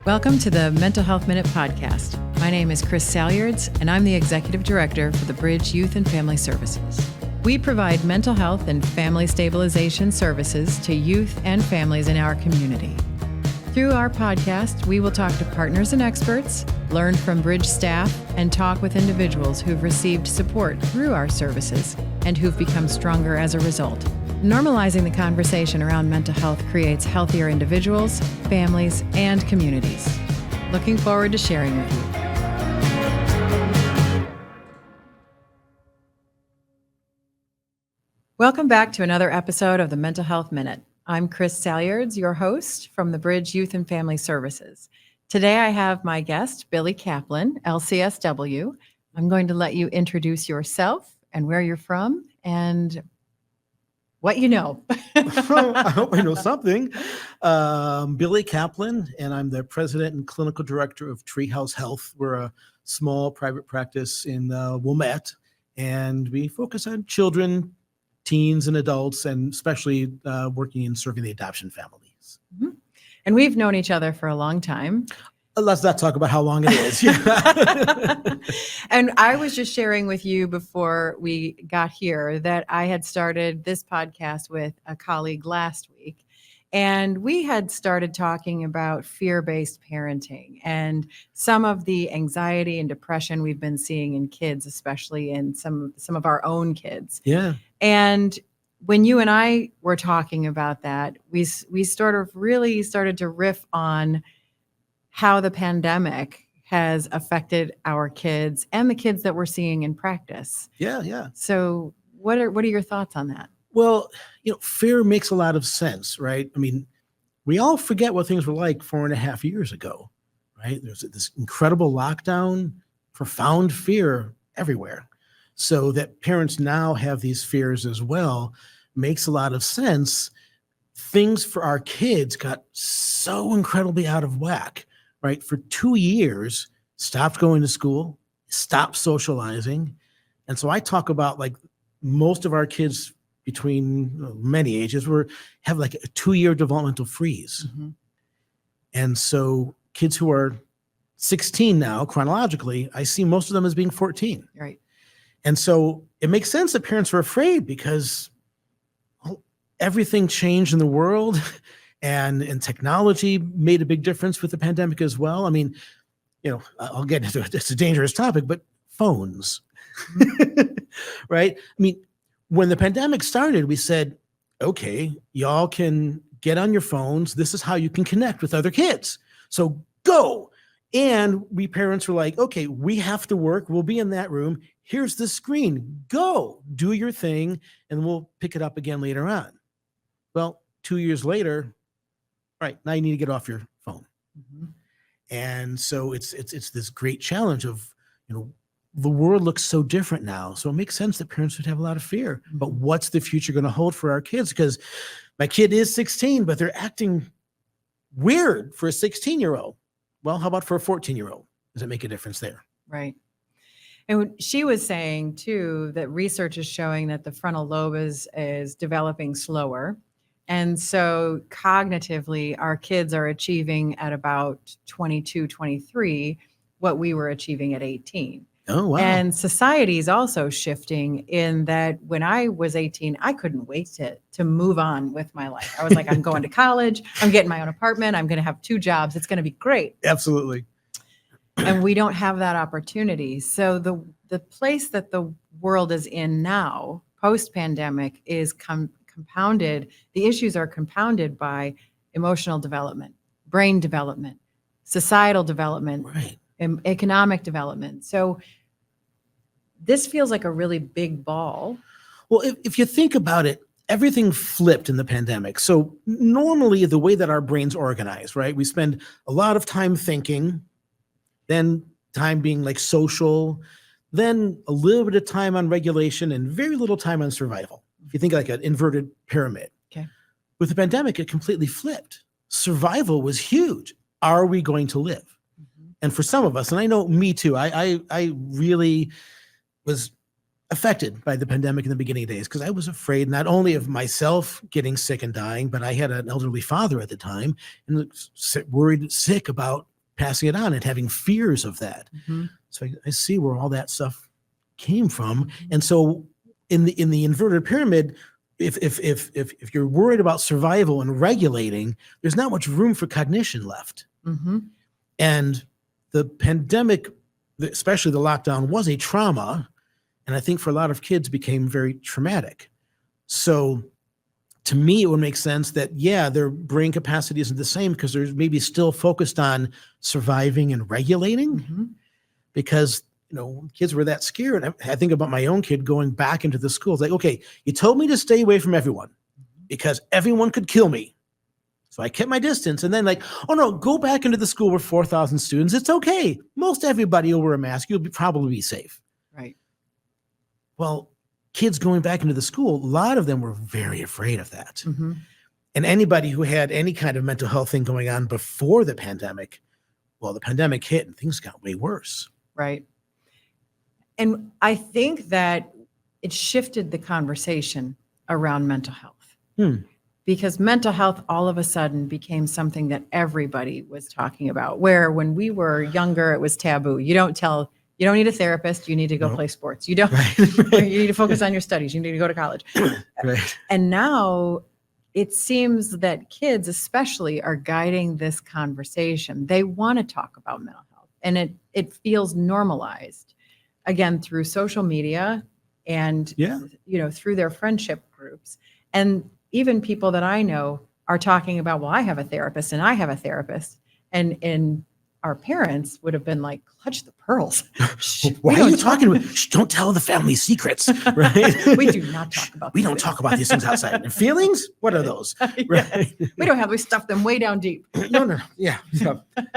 Welcome to the Mental Health Minute podcast. My name is Chris Salyards, and I'm the Executive Director for the Bridge Youth and Family Services. We provide mental health and family stabilization services to youth and families in our community. Through our podcast, we will talk to partners and experts, learn from Bridge staff, and talk with individuals who've received support through our services and who've become stronger as a result. Normalizing the conversation around mental health creates healthier individuals, families, and communities. Looking forward to sharing with you. Welcome back to another episode of the Mental Health Minute. I'm Chris Salyards, your host from the Bridge Youth and Family Services. Today I have my guest, Billy Kaplan, LCSW. I'm going to let you introduce yourself and where you're from and what you know. I hope I know something. Billy Kaplan, and I'm the president and clinical director of Treehouse Health. We're a small private practice in Wilmette, and we focus on children, teens, and adults, and especially working in serving the adoption families. Mm-hmm. And we've known each other for a long time. Let's not talk about how long it is. And I was just sharing with you before we got here that I had started this podcast with a colleague last week, and we had started talking about fear-based parenting and some of the anxiety and depression we've been seeing in kids, especially in some of our own kids. Yeah. And when you and I were talking about that, we sort of really started to riff on how the pandemic has affected our kids and the kids that we're seeing in practice. Yeah. So what are your thoughts on that? Well, fear makes a lot of sense, right? I mean, we all forget what things were like 4.5 years ago, right? There's this incredible lockdown, profound fear everywhere. So that parents now have these fears as well makes a lot of sense. Things for our kids got so incredibly out of whack, right? For 2 years, stopped going to school, stopped socializing. And so I talk about like most of our kids between many ages have like a 2-year developmental freeze. Mm-hmm. And so kids who are 16 now, chronologically, I see most of them as being 14. Right. And so it makes sense that parents are afraid because everything changed in the world and technology made a big difference with the pandemic as well. I mean, I'll get into it. It's a dangerous topic, but phones, right? I mean, when the pandemic started, we said, okay, y'all can get on your phones. This is how you can connect with other kids. So go. And we parents were like, okay, we have to work. We'll be in that room. Here's the screen. Go do your thing, and we'll pick it up again later on. Well, 2 years later, right, now you need to get off your phone. Mm-hmm. And so it's this great challenge of, the world looks so different now. So it makes sense that parents would have a lot of fear. Mm-hmm. But what's the future going to hold for our kids? Because my kid is 16, but they're acting weird for a 16-year-old. Well, how about for a 14-year-old? Does it make a difference there? Right. And she was saying, too, that research is showing that the frontal lobe is developing slower. And so cognitively, our kids are achieving at about 22, 23, what we were achieving at 18. Oh, wow. And society is also shifting in that when I was 18, I couldn't wait to move on with my life. I was like, I'm going to college. I'm getting my own apartment. I'm going to have 2 jobs. It's going to be great. Absolutely. And we don't have that opportunity. So the place that the world is in now, post-pandemic, is compounded. The issues are compounded by emotional development, brain development, societal development, right, economic development. So this feels like a really big ball. Well, if you think about it, everything flipped in the pandemic. So normally the way that our brains organize, right? We spend a lot of time thinking, then time being like social, then a little bit of time on regulation and very little time on survival. If you think like an inverted pyramid. Okay. With the pandemic, it completely flipped. Survival was huge. Are we going to live? Mm-hmm. And for some of us, and I know me too, I really was affected by the pandemic in the beginning days because I was afraid not only of myself getting sick and dying, but I had an elderly father at the time and worried sick about passing it on and having fears of that. Mm-hmm. So I see where all that stuff came from. Mm-hmm. And so in the inverted pyramid, if you're worried about survival and regulating, there's not much room for cognition left. Mm-hmm. And the pandemic, especially the lockdown, was a trauma. And I think for a lot of kids became very traumatic. So to me, it would make sense that, yeah, their brain capacity isn't the same because they're maybe still focused on surviving and regulating, Mm-hmm. because, kids were that scared. I think about my own kid going back into the schools. Like, okay, you told me to stay away from everyone because everyone could kill me. So I kept my distance. And then oh no, go back into the school with 4,000 students. It's okay. Most everybody will wear a mask. You'll probably be safe. Right. Well, kids going back into the school, a lot of them were very afraid of that. Mm-hmm. And anybody who had any kind of mental health thing going on before the pandemic, well, the pandemic hit and things got way worse. Right. And I think that it shifted the conversation around mental health. Because mental health all of a sudden became something that everybody was talking about, where when we were younger, it was taboo. You don't need a therapist. You need to go play sports. You don't, you need to focus on your studies. You need to go to college. Right. And now it seems that kids especially are guiding this conversation. They want to talk about mental health, and it feels normalized, again, through social media and, through their friendship groups. And even people that I know are talking about, well, I have a therapist and I have a therapist. And our parents would have been like, clutch the pearls. Why are you talking about? Don't tell the family secrets, right? We do not talk about We don't talk about these things outside. And feelings? What are those? Right? We don't have, we stuff them way down deep. No. Yeah.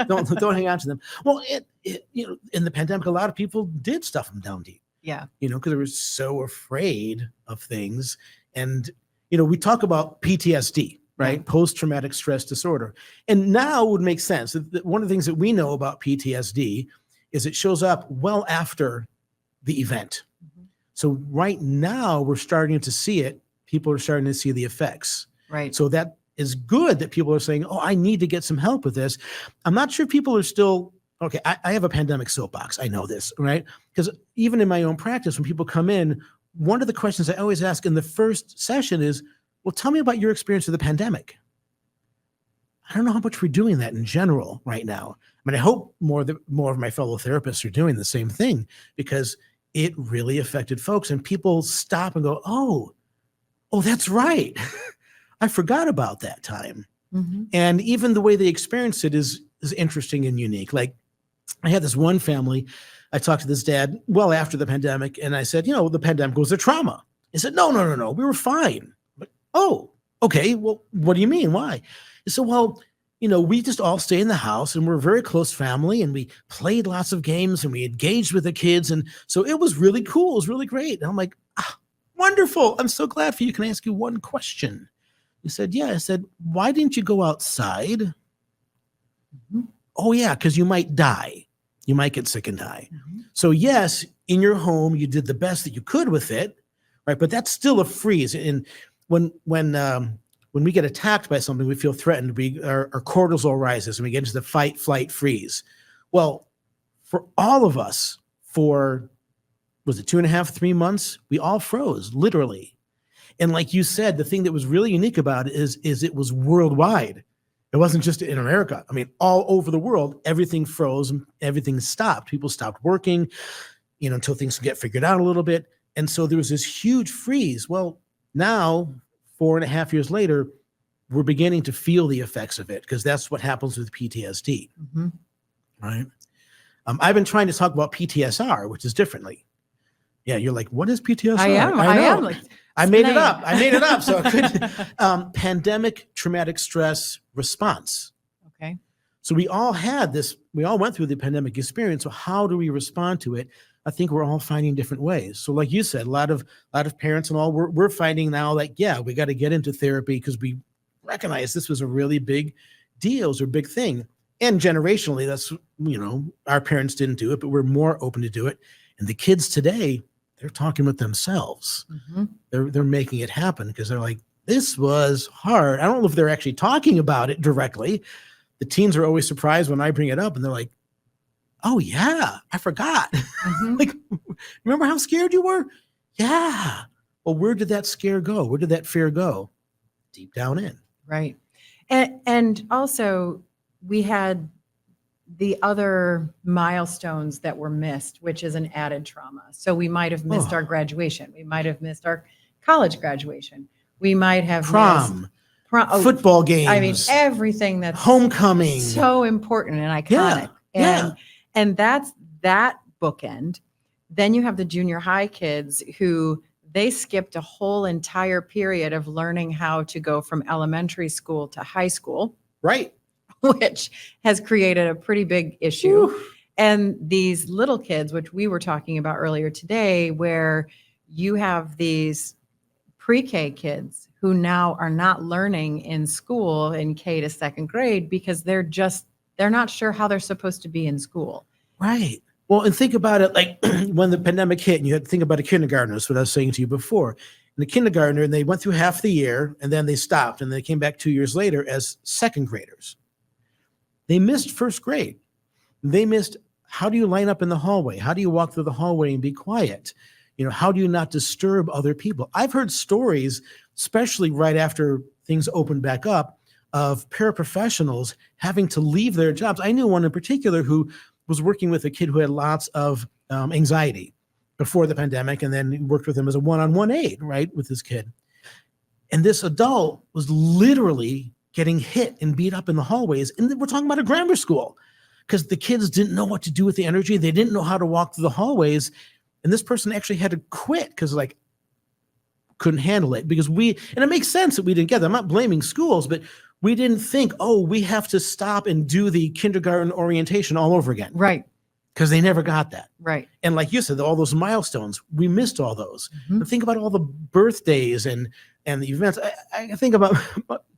Don't hang on to them. Well, in the pandemic, a lot of people did stuff them down deep. Yeah. Because they were so afraid of things. And, we talk about PTSD, right? Post-traumatic stress disorder. And now it would make sense. One of the things that we know about PTSD is it shows up well after the event. Mm-hmm. So right now we're starting to see it. People are starting to see the effects. Right. So that is good that people are saying, oh, I need to get some help with this. I'm not sure people are still, okay, I have a pandemic soapbox. I know this, right? Because even in my own practice, when people come in, one of the questions I always ask in the first session is, well, tell me about your experience of the pandemic. I don't know how much we're doing that in general right now. I mean, I hope more of my fellow therapists are doing the same thing, because it really affected folks, and people stop and go, oh, that's right. I forgot about that time. Mm-hmm. And even the way they experience it is interesting and unique. Like, I had this one family, I talked to this dad well after the pandemic, and I said, the pandemic was a trauma. He said, no, we were fine. But, oh, okay, well, what do you mean? Why? He said, well, we just all stay in the house, and we're a very close family, and we played lots of games, and we engaged with the kids. And so it was really cool. It was really great. And I'm like, wonderful. I'm so glad for you. Can I ask you one question? He said, yeah. I said, why didn't you go outside? Mm-hmm. Oh, yeah, because you might die. You might get sick and die. Mm-hmm. So yes, in your home, you did the best that you could with it, right? But that's still a freeze. And when we get attacked by something, we feel threatened. Our cortisol rises, and we get into the fight, flight, freeze. Well, for all of us, was it 2.5, 3 months? We all froze, literally. And like you said, the thing that was really unique about it is it was worldwide. It wasn't just in America. I mean, all over the world, everything froze and everything stopped. People stopped working, until things get figured out a little bit. And so there was this huge freeze. Well, now, 4.5 years later, we're beginning to feel the effects of it, because that's what happens with PTSD. Mm-hmm. Right? I've been trying to talk about PTSR, which is differently. Yeah, you're like, what is PTSR? I am. I made it up. So it could pandemic traumatic stress response. Okay. So we all went through the pandemic experience. So how do we respond to it? I think we're all finding different ways. So like you said, a lot of parents and all, we're finding now, like, yeah, we got to get into therapy because we recognize this was a really big deal, it was a big thing. And generationally, that's, our parents didn't do it, but we're more open to do it. And the kids today, they're talking with themselves. Mm-hmm. They're making it happen because they're like, this was hard. I don't know if they're actually talking about it directly, the teens are always surprised when I bring it up, and they're like, oh yeah, I forgot. Mhm. Like, remember how scared you were? Yeah. Well, where did that scare go? Where did that fear go? Deep down in. Right. And also, we had the other milestones that were missed, which is an added trauma. So we might have missed Oh. our graduation. We might have missed our college graduation. We might have missed Prom, oh, football games. I mean, everything that's homecoming. so important and iconic. Yeah. And that's that bookend. Then you have the junior high kids who they skipped a whole entire period of learning how to go from elementary school to high school, Right. which has created a pretty big issue. Whew. And these little kids, which we were talking about earlier today, where you have these pre-K kids who now are not learning in school in K to second grade because they're not sure how they're supposed to be in school. Right. Well, and think about it, like when the pandemic hit, and you had to think about a kindergartner. That's what I was saying to you before. And the kindergartner, and they went through half the year, and then they stopped, and they came back 2 years later as second graders. They missed first grade. They missed, how do you line up in the hallway? How do you walk through the hallway and be quiet? How do you not disturb other people? I've heard stories, especially right after things opened back up, of paraprofessionals having to leave their jobs. I knew one in particular who was working with a kid who had lots of anxiety before the pandemic, and then worked with him as a one-on-one aide, right, with this kid. And this adult was literally getting hit and beat up in the hallways. And we're talking about a grammar school, because the kids didn't know what to do with the energy. They didn't know how to walk through the hallways. And this person actually had to quit because couldn't handle it, because and it makes sense that we didn't get that. I'm not blaming schools, but we didn't think, oh, we have to stop and do the kindergarten orientation all over again. Right. Because they never got that. Right. And like you said, all those milestones, we missed all those. Mhm. But think about all the birthdays and the events. I think about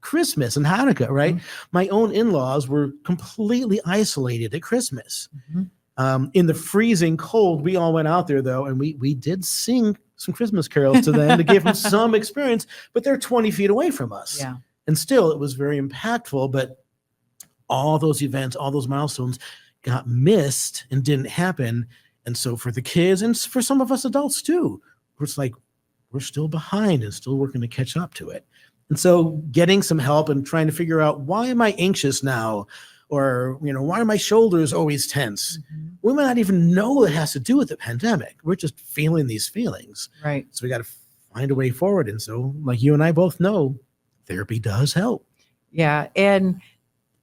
Christmas and Hanukkah, right? Mhm. My own in-laws were completely isolated at Christmas. Mhm. In the freezing cold, we all went out there, though, and we did sing some Christmas carols to them to give them some experience, but they're 20 feet away from us. Yeah. And still, it was very impactful, but all those events, all those milestones got missed and didn't happen. And so for the kids, and for some of us adults too, it's like we're still behind and still working to catch up to it. And so getting some help and trying to figure out, why am I anxious now? Or, why are my shoulders always tense? Mhm. We might not even know it has to do with the pandemic. We're just feeling these feelings. Right. So we got to find a way forward. And so, like you and I both know, therapy does help. Yeah. And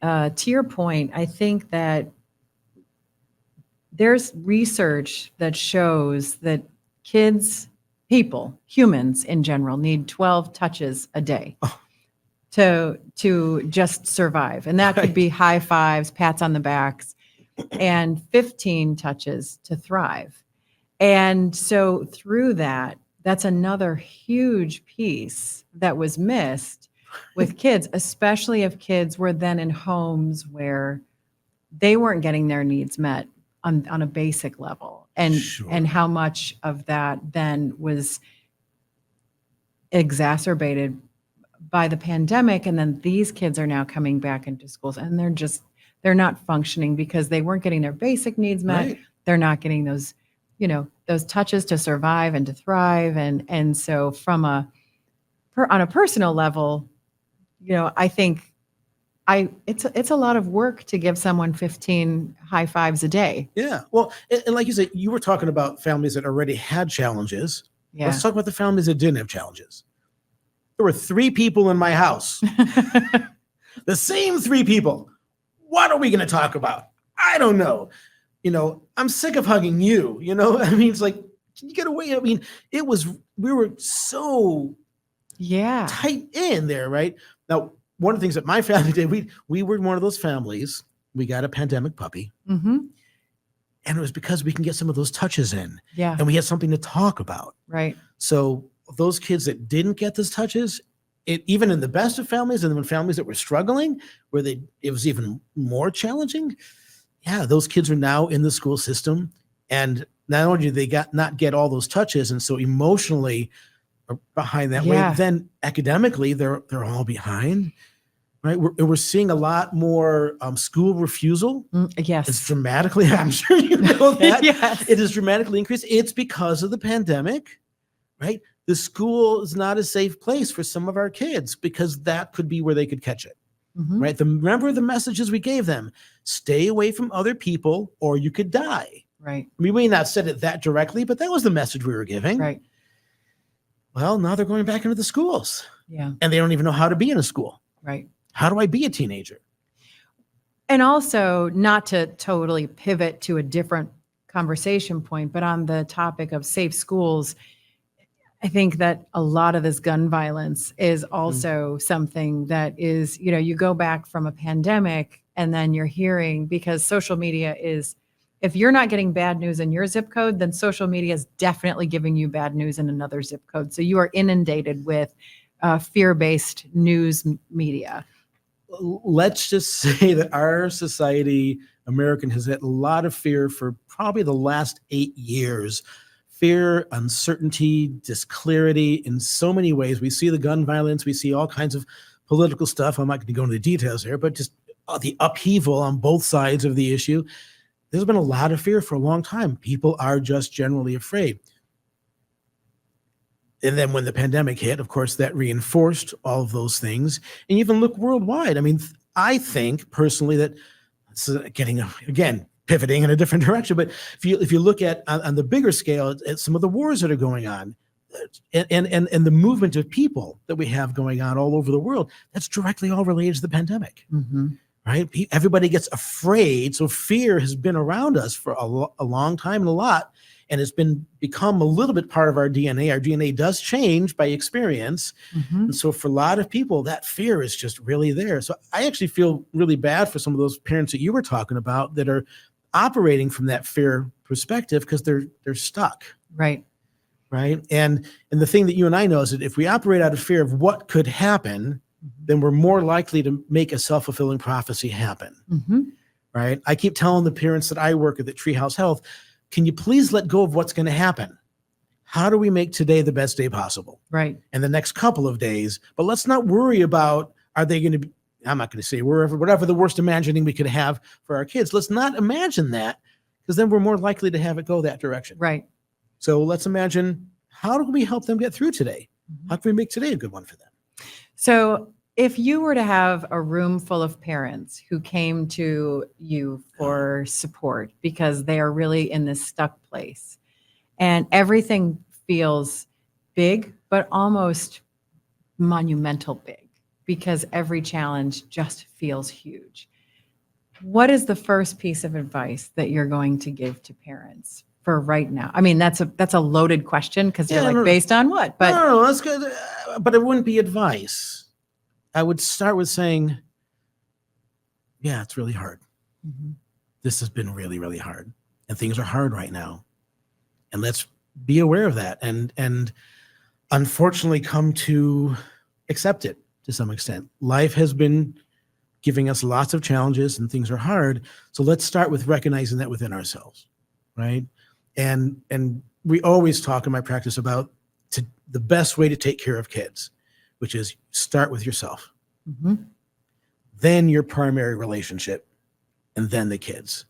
to your point, I think that there's research that shows that humans in general, need 12 touches a day to just survive. And that could be high fives, pats on the backs, and 15 touches to thrive. And so through that's another huge piece that was missed with kids, especially if kids were then in homes where they weren't getting their needs met on a basic level. And Sure. and how much of that then was exacerbated by the pandemic. And then these kids are now coming back into schools, and they're not functioning because they weren't getting their basic needs met. Right. They're not getting those, those touches to survive and to thrive. And so on a personal level, I think it's a lot of work to give someone 15 high fives a day. Yeah. Well, and like you said, you were talking about families that already had challenges. Yeah. Let's talk about the families that didn't have challenges. There were 3 people in my house, the same 3 people. What are we going to talk about? I don't know. I'm sick of hugging you. I mean, it's like, can you get away? I mean, we were so tight in there, right? Now, one of the things that my family did, we were one of those families. We got a pandemic puppy. Mm-hmm. And it was because we can get some of those touches in. Yeah. And we had something to talk about. Right. So those kids that didn't get those touches, even in the best of families, and then families that were struggling, where it was even more challenging. Yeah, those kids are now in the school system. And not only do they not get all those touches, and so emotionally are behind that way, then academically they're all behind. right? We're seeing a lot more school refusal. Yes. It's dramatically, I'm sure you know that. Yes. It is dramatically increased. It's because of the pandemic, right? The school is not a safe place for some of our kids because that could be where they could catch it, right? Remember the messages we gave them: stay away from other people or you could die. Right. We may not said it that directly, but that was the message we were giving. Right. Well, now they're going back into the schools. Yeah. And they don't even know how to be in a school. Right. How do I be a teenager? And also, not to totally pivot to a different conversation point, but on the topic of safe schools, I think that a lot of this gun violence is also something that is, you go back from a pandemic and then you're hearing, because social media is, if you're not getting bad news in your zip code, then social media is definitely giving you bad news in another zip code. So you are inundated with fear-based news media. Let's just say that our society, American, has had a lot of fear for probably the last 8 years. Fear, uncertainty, disclarity in so many ways. We see the gun violence. We see all kinds of political stuff. I'm not going to go into the details here, but just the upheaval on both sides of the issue. There's been a lot of fear for a long time. People are just generally afraid. And then when the pandemic hit, of course, that reinforced all of those things. And even look worldwide. I mean, I think personally that it's getting, again, pivoting in a different direction. But if you look at on the bigger scale at some of the wars that are going on and the movement of people that we have going on all over the world, that's directly all related to the pandemic, right? Everybody gets afraid. So fear has been around us for a long time and a lot. And it's become a little bit part of our DNA. Our DNA does change by experience. And so for a lot of people, that fear is just really there. So I actually feel really bad for some of those parents that you were talking about that are operating from that fear perspective because they're stuck. Right. Right. And the thing that you and I know is that if we operate out of fear of what could happen, then we're more likely to make a self-fulfilling prophecy happen. Right. I keep telling the parents that I work with at Treehouse Health, can you please let go of what's going to happen? How do we make today the best day possible? Right. And the next couple of days, but let's not worry about, are they going to be, I'm not going to say whatever the worst imagining we could have for our kids. Let's not imagine that, because then we're more likely to have it go that direction. Right. So let's imagine, how do we help them get through today? How can we make today a good one for them? So if you were to have a room full of parents who came to you for support because they are really in this stuck place and everything feels big, but almost monumental big because every challenge just feels huge, what is the first piece of advice that you're going to give to parents for right now? I mean, that's a loaded question because you're like, based on what? But no, that's good. But it wouldn't be advice. I would start with saying, yeah, it's really hard. This has been really, really hard. And things are hard right now. And let's be aware of that. And unfortunately come to accept it to some extent. Life has been giving us lots of challenges and things are hard. So let's start with recognizing that within ourselves, right? And we always talk in my practice about the best way to take care of kids, which is start with yourself, then your primary relationship, and then the kids.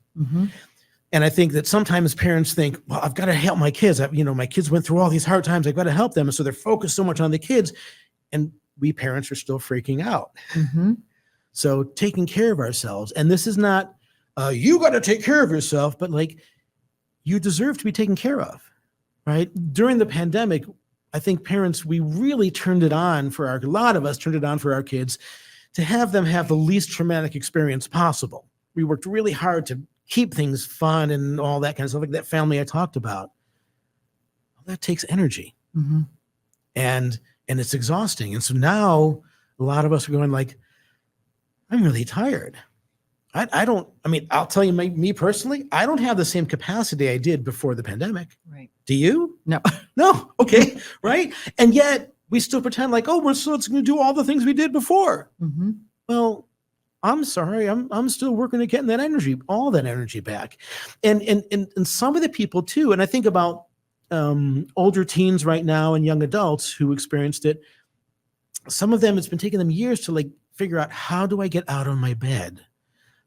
And I think that sometimes parents think, well, I've got to help my kids. My kids went through all these hard times. I've got to help them. And so they're focused so much on the kids. And we parents are still freaking out. So taking care of ourselves. And this is not, you got to take care of yourself, but like, you deserve to be taken care of, right? During the pandemic, I think parents, we really turned it on a lot of us turned it on for our kids to have them have the least traumatic experience possible. We worked really hard to keep things fun and all that kind of stuff, like that family I talked about. Well, that takes energy. And it's exhausting. And so now a lot of us are going like, I'm really tired. I'll tell you, me personally, I don't have the same capacity I did before the pandemic. Right. Do you? No. No. Okay. Right. And yet we still pretend like, oh, it's going to do all the things we did before. Well, I'm sorry. I'm still working at getting all that energy back. And some of the people too, and I think about older teens right now and young adults who experienced it. Some of them, it's been taking them years to like figure out, how do I get out of my bed?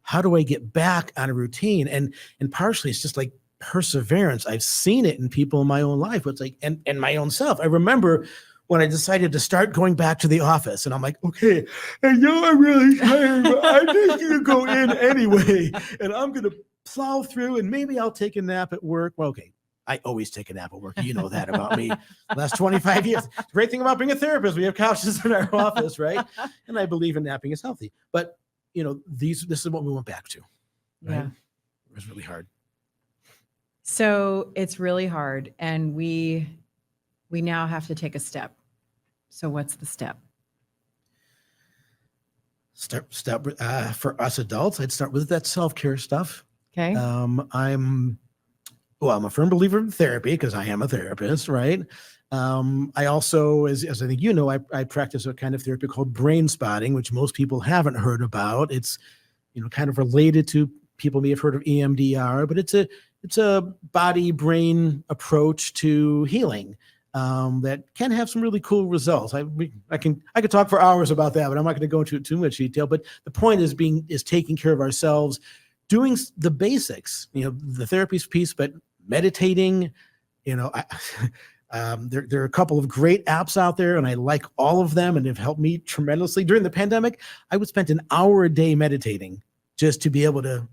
How do I get back on a routine? And partially it's just like perseverance. I've seen it in people in my own life. It's like, and my own self. I remember when I decided to start going back to the office, and I'm like, okay, I know I'm really tired, but I'm just going to go in anyway. And I'm going to plow through, and maybe I'll take a nap at work. Well, okay. I always take a nap at work. You know that about me. Last 25 years. The great thing about being a therapist, we have couches in our office, right? And I believe in napping is healthy. But, this is what we went back to. Right? Yeah. It was really hard. So it's really hard, and we now have to take a step. So what's the step? Step for us adults, I'd start with that self-care stuff. Okay. I'm a firm believer in therapy because I am a therapist, right? I also, as I think I practice a kind of therapy called brain spotting, which most people haven't heard about. It's, kind of related to, people may have heard of EMDR, but it's a body-brain approach to healing that can have some really cool results. I could talk for hours about that, but I'm not going to go into too much detail. But the point is taking care of ourselves, doing the basics, the therapy piece, but meditating, there are a couple of great apps out there, and I like all of them, and they've helped me tremendously. During the pandemic, I would spend an hour a day meditating just to be able to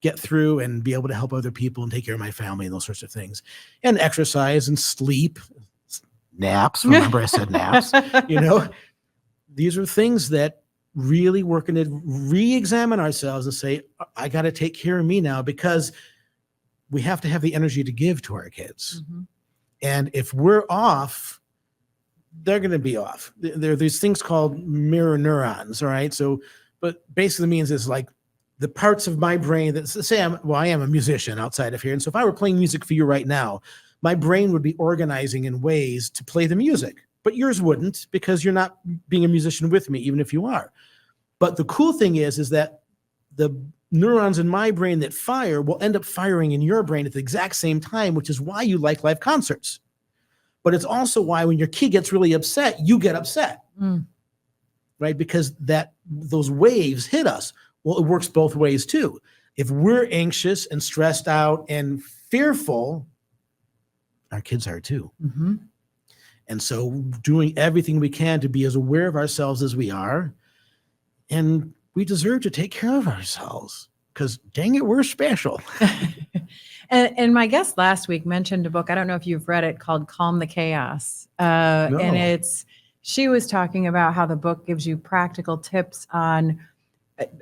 get through and be able to help other people and take care of my family and those sorts of things. And exercise and sleep, naps. Remember I said naps, these are things that really working to re-examine ourselves and say, I got to take care of me now, because we have to have the energy to give to our kids. Mm-hmm. And if we're off, they're going to be off. There are these things called mirror neurons. All right. So, but basically means it's like the parts of my brain that say I am a musician outside of here. And so if I were playing music for you right now, my brain would be organizing in ways to play the music, but yours wouldn't, because you're not being a musician with me, even if you are. But the cool thing is that the neurons in my brain that fire will end up firing in your brain at the exact same time, which is why you like live concerts. But it's also why when your kid gets really upset, you get upset, right? Because those waves hit us. Well, it works both ways too. If we're anxious and stressed out and fearful, our kids are too. Mm-hmm. And so doing everything we can to be as aware of ourselves as we are, and we deserve to take care of ourselves, because dang it, we're special. And my guest last week mentioned a book, I don't know if you've read it, called Calm the Chaos. No. And she was talking about how the book gives you practical tips on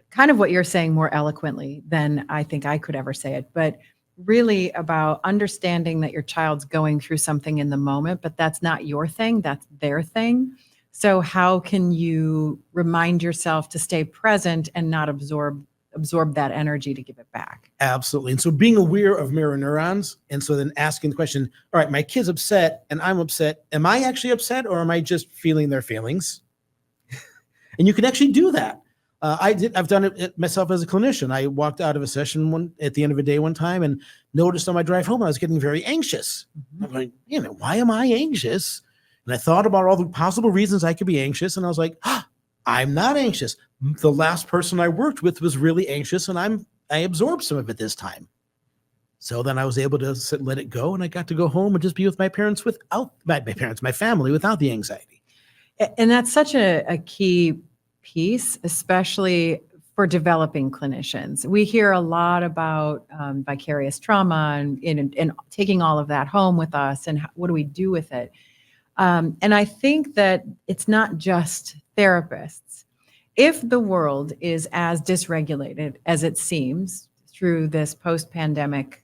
kind of what you're saying more eloquently than I think I could ever say it, but really about understanding that your child's going through something in the moment, but that's not your thing, that's their thing. So how can you remind yourself to stay present and not absorb that energy to give it back? Absolutely. And so being aware of mirror neurons, and so then asking the question, all right, my kid's upset and I'm upset. Am I actually upset, or am I just feeling their feelings? And you can actually do that. I've done it myself as a clinician. I walked out of a session at the end of a day one time and noticed on my drive home I was getting very anxious. Mm-hmm. I'm like, why am I anxious? And I thought about all the possible reasons I could be anxious, and I was like, I'm not anxious. The last person I worked with was really anxious, and I absorbed some of it this time. So then I was able to let it go, and I got to go home and just be with my parents without my family without the anxiety. And that's such a key piece, especially for developing clinicians. We hear a lot about vicarious trauma and taking all of that home with us, and what do we do with it? And I think that it's not just therapists. If the world is as dysregulated as it seems through this post-pandemic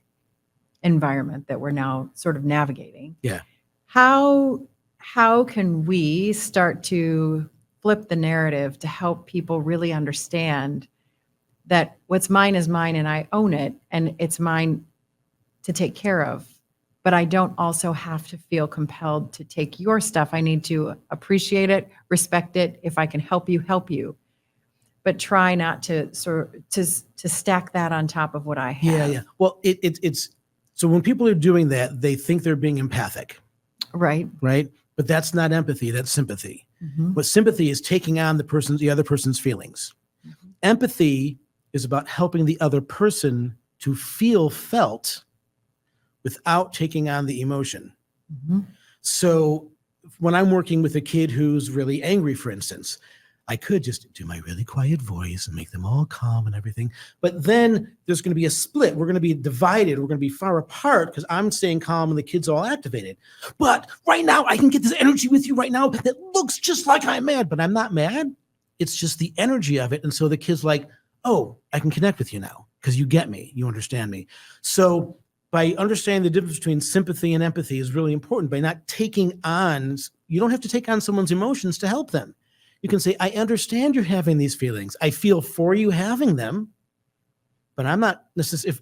environment that we're now sort of navigating, how can we start to flip the narrative to help people really understand that what's mine is mine and I own it, and it's mine to take care of? But I don't also have to feel compelled to take your stuff. I need to appreciate it, respect it. If I can help you, but try not to to stack that on top of what I have. Yeah. Well, it's so when people are doing that, they think they're being empathic. Right. But that's not empathy, that's sympathy. Mm-hmm. What sympathy is taking on the other person's feelings. Mm-hmm. Empathy is about helping the other person to feel felt without taking on the emotion. Mm-hmm. So when I'm working with a kid who's really angry, for instance, I could just do my really quiet voice and make them all calm and everything. But then there's going to be a split. We're going to be divided. We're going to be far apart because I'm staying calm and the kid's all activated. But right now, I can get this energy with you right now that looks just like I'm mad, but I'm not mad. It's just the energy of it. And so the kid's like, oh, I can connect with you now because you get me. You understand me. So by understanding the difference between sympathy and empathy is really important. By not taking on, you don't have to take on someone's emotions to help them. You can say, I understand you're having these feelings. I feel for you having them, but I'm not necessarily,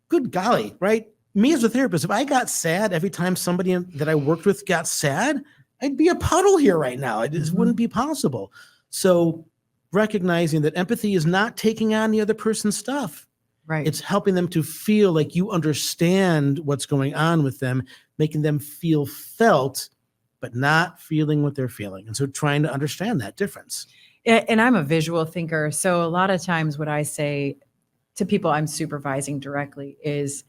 good golly, right? Me as a therapist, if I got sad every time somebody that I worked with got sad, I'd be a puddle here right now. It just wouldn't be possible. So recognizing that empathy is not taking on the other person's stuff. Right. It's helping them to feel like you understand what's going on with them, making them feel felt, but not feeling what they're feeling. And so trying to understand that difference. And I'm a visual thinker. So a lot of times what I say to people I'm supervising directly is,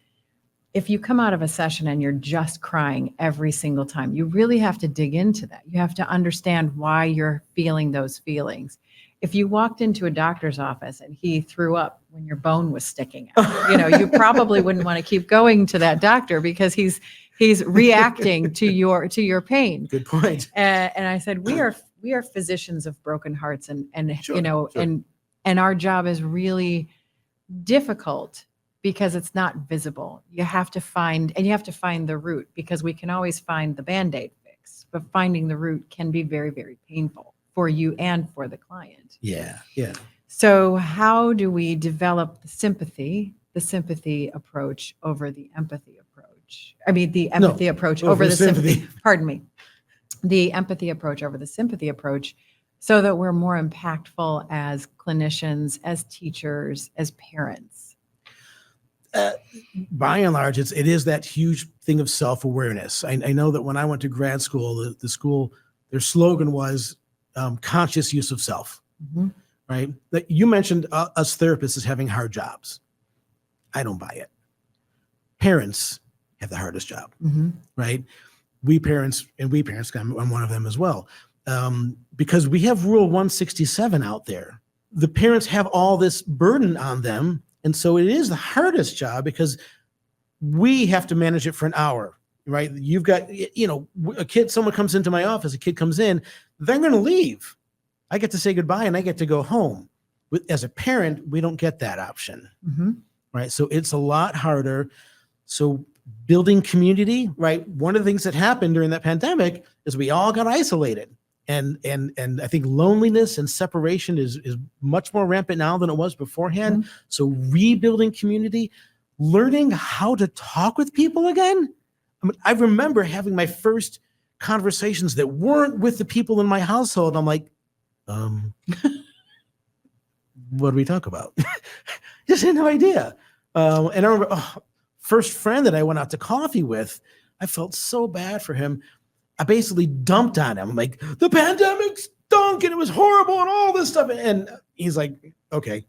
if you come out of a session and you're just crying every single time, you really have to dig into that. You have to understand why you're feeling those feelings. If you walked into a doctor's office and he threw up when your bone was sticking out, you probably wouldn't want to keep going to that doctor because he's reacting to your pain. Good point. And I said, we are physicians of broken hearts, and Sure. and our job is really difficult because it's not visible. You have to find the root, because we can always find the Band-Aid fix, but finding the root can be very, very painful for you and for the client. Yeah. So how do we develop the sympathy approach over the empathy approach? I mean, the empathy approach over the sympathy. Pardon me. The empathy approach over the sympathy approach, so that we're more impactful as clinicians, as teachers, as parents. By and large, it is that huge thing of self-awareness. I know that when I went to grad school, the school, their slogan was conscious use of self. Mm-hmm. Right? That you mentioned us therapists as having hard jobs. I don't buy it. Parents have the hardest job, Mm-hmm. right? We parents, I'm one of them as well, because we have Rule 167 out there. The parents have all this burden on them, and so it is the hardest job because we have to manage it for an hour, right? You've got, a kid, someone comes into my office, a kid comes in, they're going to leave. I get to say goodbye and I get to go home. As a parent, we don't get that option, Mm-hmm. right? So it's a lot harder. So building community, right? One of the things that happened during that pandemic is we all got isolated. And I think loneliness and separation is much more rampant now than it was beforehand. Mm-hmm. So rebuilding community, learning how to talk with people again. I mean, I remember having my first conversations that weren't with the people in my household. I'm like, what do we talk about? Just had no idea. And I remember, first friend that I went out to coffee with, I felt so bad for him. I basically dumped on him. I'm like, the pandemic stunk and it was horrible and all this stuff. And he's like, okay.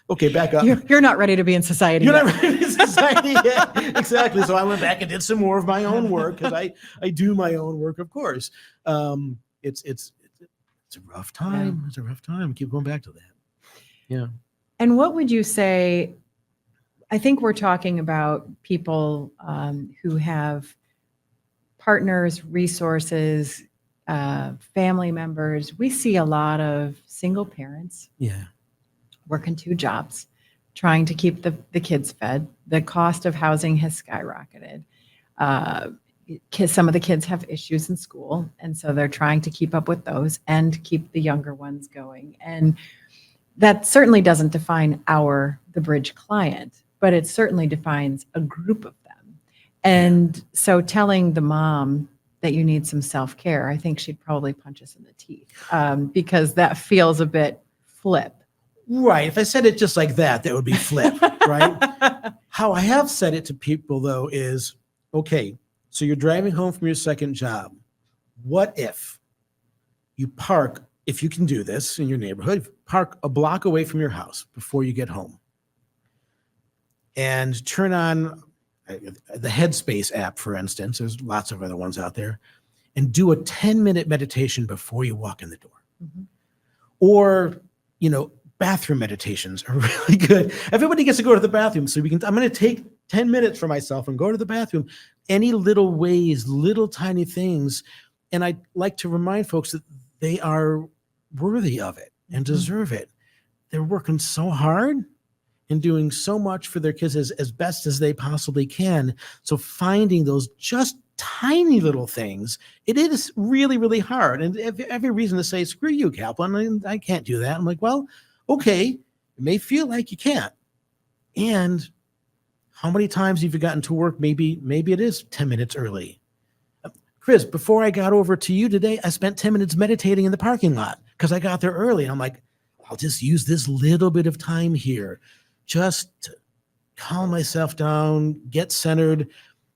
Okay, back up. You're not ready to be in society. You're not ready to be in society yet. Exactly. So I went back and did some more of my own work, because I do my own work, of course. It's a rough time. Yeah. It's a rough time. Keep going back to that. Yeah. And what would you say? I think we're talking about people who have partners, resources, family members. We see a lot of single parents. Yeah. Working 2 jobs, trying to keep the kids fed. The cost of housing has skyrocketed. Some of the kids have issues in school, and so they're trying to keep up with those and keep the younger ones going. And that certainly doesn't define the Bridge client, but it certainly defines a group of them. And so telling the mom that you need some self-care, I think she'd probably punch us in the teeth, because that feels a bit flip. Right. If I said it just like that would be flip, right? How I have said it to people, though, is, okay, So you're driving home from your second job. What if you park, if you can do this in your neighborhood, park a block away from your house before you get home and turn on the Headspace app, for instance. There's lots of other ones out there, and do a 10-minute meditation before you walk in the door. Mm-hmm. Or, bathroom meditations are really good. Everybody gets to go to the bathroom. So I'm going to take 10 minutes for myself and go to the bathroom. Any little ways, little tiny things. And I like to remind folks that they are worthy of it and deserve it. They're working so hard and doing so much for their kids as best as they possibly can. So finding those just tiny little things, it is really, really hard. And every reason to say, screw you, Kaplan, I can't do that. I'm like, well, okay, it may feel like you can't. And how many times have you gotten to work? Maybe it is 10 minutes early. Chris, before I got over to you today, I spent 10 minutes meditating in the parking lot because I got there early. And I'm like, I'll just use this little bit of time here just to calm myself down, get centered.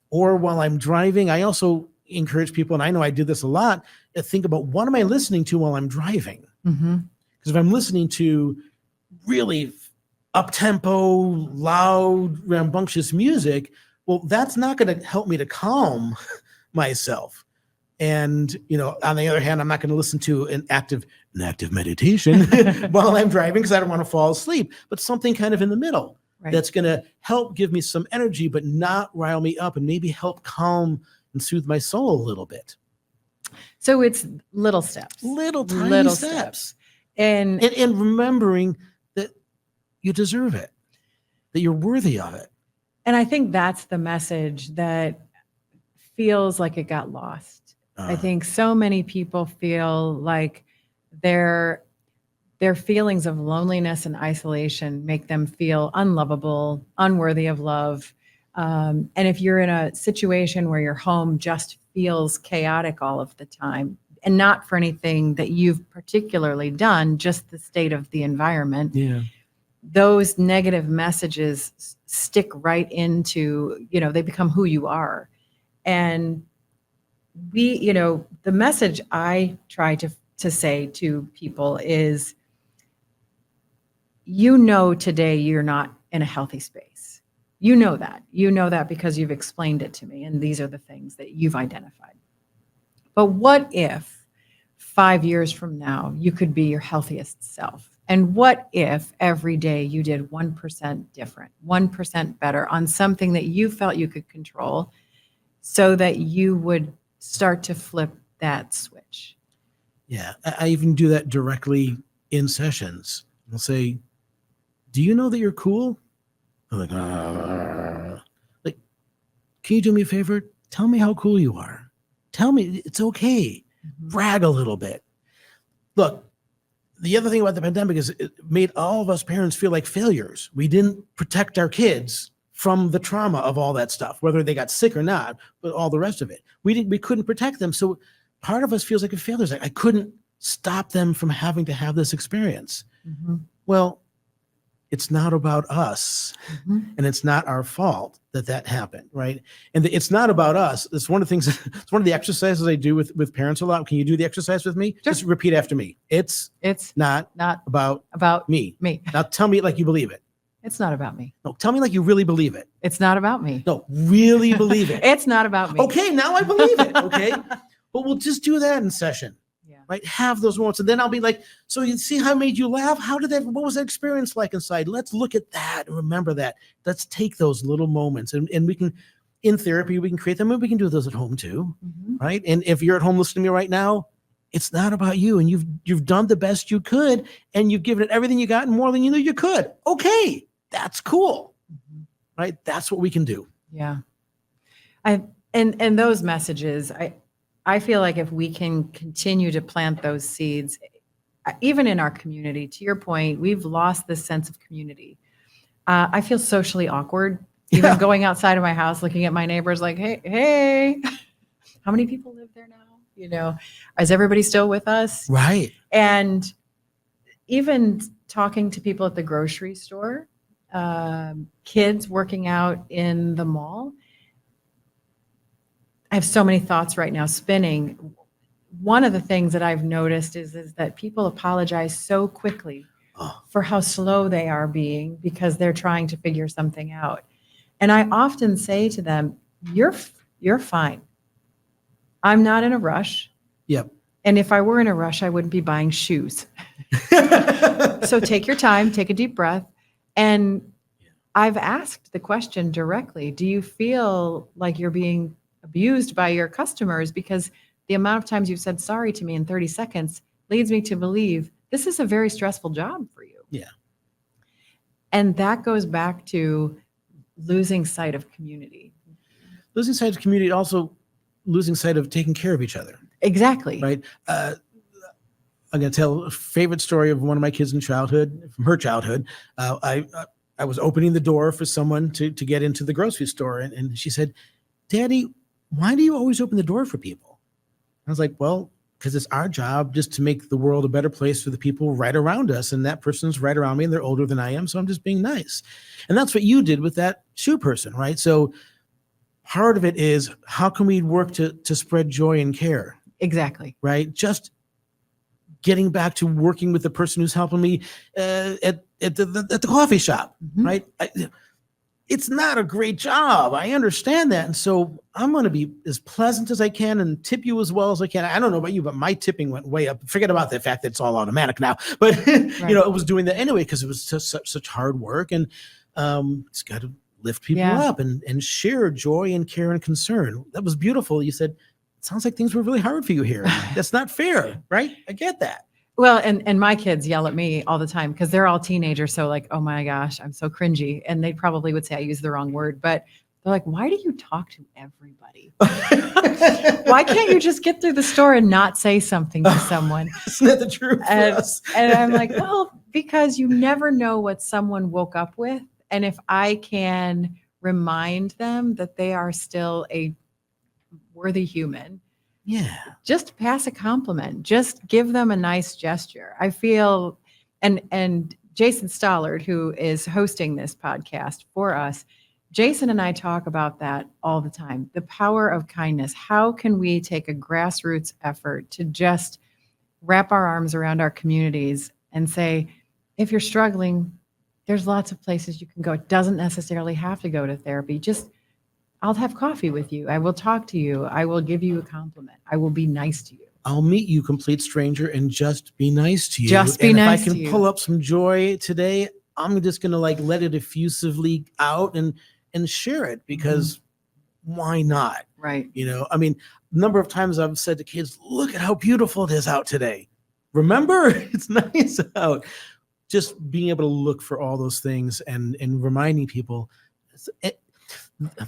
Or while I'm driving, I also encourage people, and I know I do this a lot, to think about what am I listening to while I'm driving? Mm-hmm. Because if I'm listening to really up-tempo, loud, rambunctious music, well, that's not going to help me to calm myself. And, on the other hand, I'm not going to listen to an active meditation while I'm driving because I don't want to fall asleep, but something kind of in the middle. Right. That's going to help give me some energy, but not rile me up and maybe help calm and soothe my soul a little bit. So it's little steps. Little tiny steps. And remembering that you deserve it, that you're worthy of it. And I think that's the message that feels like it got lost. I think so many people feel like their feelings of loneliness and isolation make them feel unlovable, unworthy of love. And if you're in a situation where your home just feels chaotic all of the time, and not for anything that you've particularly done, just the state of the environment, those negative messages stick right into, they become who you are. And the message I try to say to people is, today you're not in a healthy space. You know that because you've explained it to me, and these are the things that you've identified. But what if 5 years from now you could be your healthiest self? And what if every day you did 1% different, 1% better on something that you felt you could control, so that you would start to flip that switch? Yeah, I even do that directly in sessions. I'll say, do you know that you're cool? I'm like, can you do me a favor? Tell me how cool you are. Tell me it's okay. Mm-hmm. Brag a little bit. Look, the other thing about the pandemic is it made all of us parents feel like failures. We didn't protect our kids from the trauma of all that stuff, whether they got sick or not, but all the rest of it. We couldn't protect them. So part of us feels like a failure. It's like, I couldn't stop them from having to have this experience. Mm-hmm. Well, it's not about us, and it's not our fault that happened, right? And it's not about us. It's one of the things, it's one of the exercises I do with parents a lot. Can you do the exercise with me? Sure. Just repeat after me. It's not about me. Now tell me like you believe it. It's not about me. No, tell me like you really believe it. It's not about me. No, really believe it. It's not about me. Okay, now I believe it. Okay. But we'll just do that in session. Right? Have those moments. And then I'll be like, so you see how it made you laugh? What was that experience like inside? Let's look at that and remember that. Let's take those little moments and we can, in therapy, we can create them, and we can do those at home too. Mm-hmm. Right? And if you're at home listening to me right now, it's not about you, and you've done the best you could, and you've given it everything you got and more than you knew you could. Okay. That's cool. Mm-hmm. Right? That's what we can do. Yeah. And those messages, I feel like if we can continue to plant those seeds, even in our community, to your point, we've lost this sense of community. I feel socially awkward, even going outside of my house, looking at my neighbors like, hey, how many people live there now? Is everybody still with us? Right. And even talking to people at the grocery store, kids working out in the mall, I have so many thoughts right now spinning. One of the things that I've noticed is that people apologize so quickly Oh, for how slow they are being because they're trying to figure something out. And I often say to them, you're fine. I'm not in a rush. yep. And if I were in a rush, I wouldn't be buying shoes. So take your time, take a deep breath. And I've asked the question directly, do you feel like you're being abused by your customers? Because the amount of times you've said sorry to me in 30 seconds leads me to believe this is a very stressful job for you. Yeah. And that goes back to losing sight of community. Losing sight of community, also losing sight of taking care of each other. Exactly. Right. I'm going to tell a favorite story of one of my kids in childhood, from her childhood. I was opening the door for someone to get into the grocery store. And she said, Daddy, why do you always open the door for people? I was like, well, because it's our job just to make the world a better place for the people right around us. And that person's right around me and they're older than I am. So I'm just being nice. And that's what you did with that shoe person, right? So part of it is, how can we work to spread joy and care? Exactly. Right? Just getting back to working with the person who's helping me at the coffee shop, right? It's not a great job. I understand that. And so I'm going to be as pleasant as I can and tip you as well as I can. I don't know about you, but my tipping went way up. Forget about the fact that it's all automatic now. But, Right. It was doing that anyway because it was such hard work. And it's got to lift people up and share joy and care and concern. That was beautiful. You said, it sounds like things were really hard for you here. That's not fair, right? I get that. Well, and my kids yell at me all the time because they're all teenagers. So like, oh my gosh, I'm so cringy. And they probably would say I use the wrong word, but they're like, why do you talk to everybody? Why can't you just get through the store and not say something to someone? Isn't that the truth for us? And I'm like, well, because you never know what someone woke up with. And if I can remind them that they are still a worthy human, yeah, just pass a compliment, just give them a nice gesture. I feel, and Jason Stollard, who is hosting this podcast for us, Jason and I talk about that all the time. The power of kindness. How can we take a grassroots effort to just wrap our arms around our communities and say, if you're struggling, there's lots of places you can go. It doesn't necessarily have to go to therapy. Just, I'll have coffee with you. I will talk to you. I will give you a compliment. I will be nice to you. I'll meet you, complete stranger, and just be nice to you. Just be nice to you. If I can pull up some joy today, I'm just going to let it effusively out and share it because why not? Right. I mean, a number of times I've said to kids, look at how beautiful it is out today. Remember, it's nice out. Just being able to look for all those things and reminding people.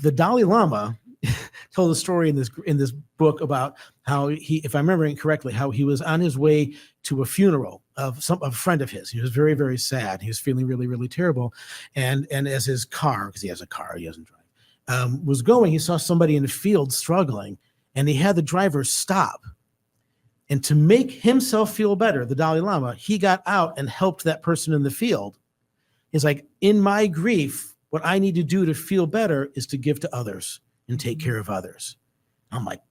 The Dalai Lama told a story in this book about how he, if I'm remembering correctly, how he was on his way to a funeral of a friend of his. He was very, very sad. He was feeling really, really terrible. And as his car, because he has a car, he doesn't drive, was going, he saw somebody in the field struggling, and he had the driver stop. And to make himself feel better, the Dalai Lama, he got out and helped that person in the field. He's like, in my grief, what I need to do to feel better is to give to others and take care of others. I'm like,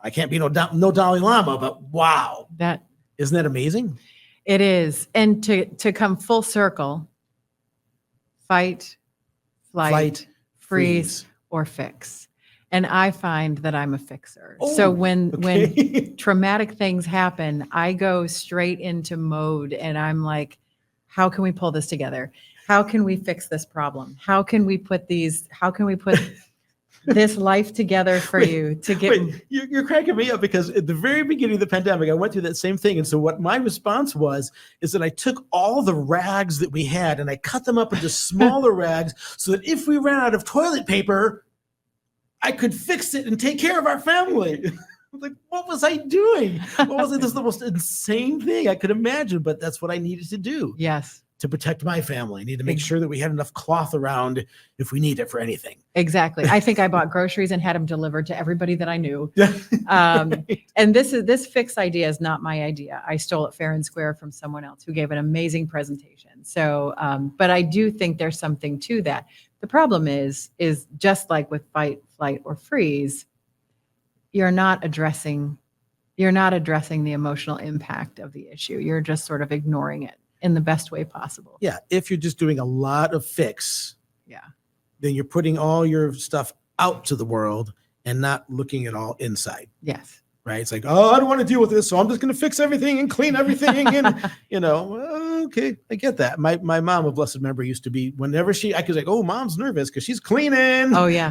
I can't be no Dalai Lama, but wow. Isn't that amazing? It is. And to come full circle, fight, flight, freeze, or fix. And I find that I'm a fixer. So when traumatic things happen, I go straight into mode and I'm like, how can we pull this together? How can we fix this problem? How can we put this life together for you to get? You're cracking me up because at the very beginning of the pandemic, I went through that same thing. And so what my response is that I took all the rags that we had and I cut them up into smaller rags so that if we ran out of toilet paper, I could fix it and take care of our family. Like, what was I doing? What was it? This is the most insane thing I could imagine, but that's what I needed to do. Yes. To protect my family. I need to make sure that we had enough cloth around if we need it for anything. Exactly. I think I bought groceries and had them delivered to everybody that I knew. And this fix idea is not my idea. I stole it fair and square from someone else who gave an amazing presentation. So, but I do think there's something to that. The problem is just like with fight, flight, or freeze, you're not addressing the emotional impact of the issue. You're just sort of ignoring it in the best way possible. Yeah. If you're just doing a lot of fix, Yeah. then you're putting all your stuff out to the world and not looking at all inside. Yes. Right. It's like, oh, I don't want to deal with this, so I'm just going to fix everything and clean everything. And, okay, I get that. My mom, of blessed memory, used to be, whenever I was like, oh, mom's nervous because she's cleaning. Oh, yeah.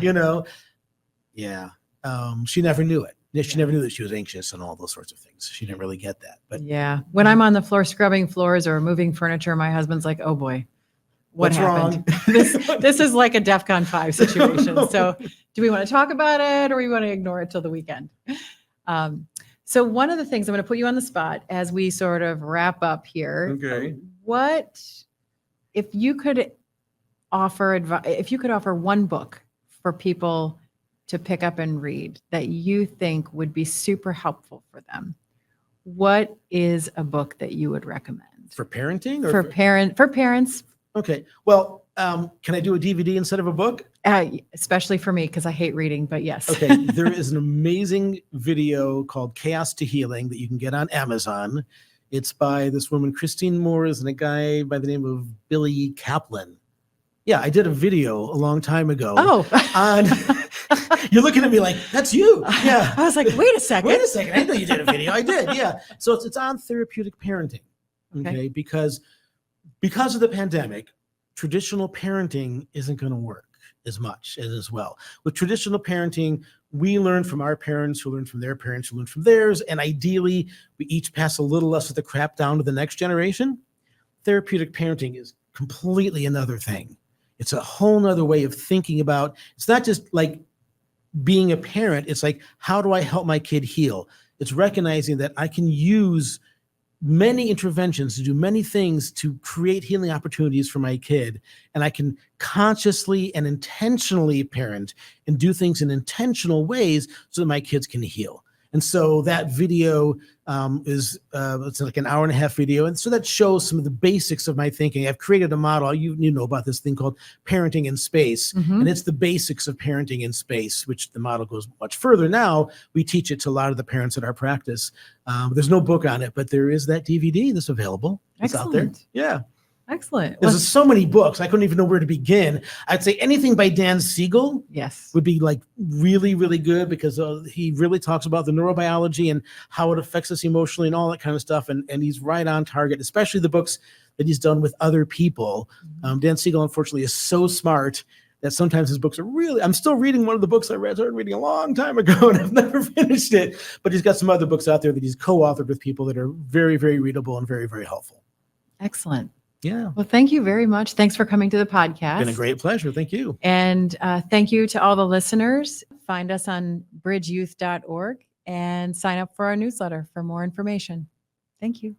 Yeah. She never knew it. She never knew that she was anxious and all those sorts of things. She didn't really get that. But yeah, when I'm on the floor scrubbing floors or moving furniture, my husband's like, oh boy, what's happened? This is like a DEFCON 5 situation. No. So do we want to talk about it or we want to ignore it till the weekend? So one of the things, I'm going to put you on the spot as we sort of wrap up here. Okay. What if you could offer one book for people to pick up and read that you think would be super helpful for them? What is a book that you would recommend? For parenting or for parents? Okay. Well, can I do a DVD instead of a book? Especially for me, because I hate reading, but yes. Okay. There is an amazing video called Chaos to Healing that you can get on Amazon. It's by this woman, Christine Moores, and a guy by the name of Billy Kaplan. Yeah, I did a video a long time ago. Oh. You're looking at me like, that's you. Yeah. I was like, wait a second. Wait a second. I know you did a video. I did. Yeah. So it's on therapeutic parenting. Okay. Because of the pandemic, traditional parenting isn't going to work as much as well. With traditional parenting, we learn from our parents, who learn from their parents, who learn from theirs. And ideally, we each pass a little less of the crap down to the next generation. Therapeutic parenting is completely another thing. It's a whole nother way of thinking about, it's not just like being a parent. It's like, how do I help my kid heal? It's recognizing that I can use many interventions to do many things to create healing opportunities for my kid. And I can consciously and intentionally parent and do things in intentional ways so that my kids can heal. And so that video is it's like an hour and a half video. And so that shows some of the basics of my thinking. I've created a model. You know about this thing called parenting in space. Mm-hmm. And it's the basics of parenting in space, which the model goes much further. Now we teach it to a lot of the parents at our practice. There's no book on it, but there is that DVD that's available. It's out there. Yeah. Excellent. There's so many books. I couldn't even know where to begin. I'd say anything by Dan Siegel would be like really, really good, because he really talks about the neurobiology and how it affects us emotionally and all that kind of stuff. And he's right on target, especially the books that he's done with other people. Dan Siegel, unfortunately, is so smart that sometimes his books are really, I'm still reading one of the books I started reading a long time ago, and I've never finished it. But he's got some other books out there that he's co-authored with people that are very, very readable and very, very helpful. Excellent. Yeah. Well, thank you very much. Thanks for coming to the podcast. Been a great pleasure. Thank you. And thank you to all the listeners. Find us on bridgeyouth.org and sign up for our newsletter for more information. Thank you.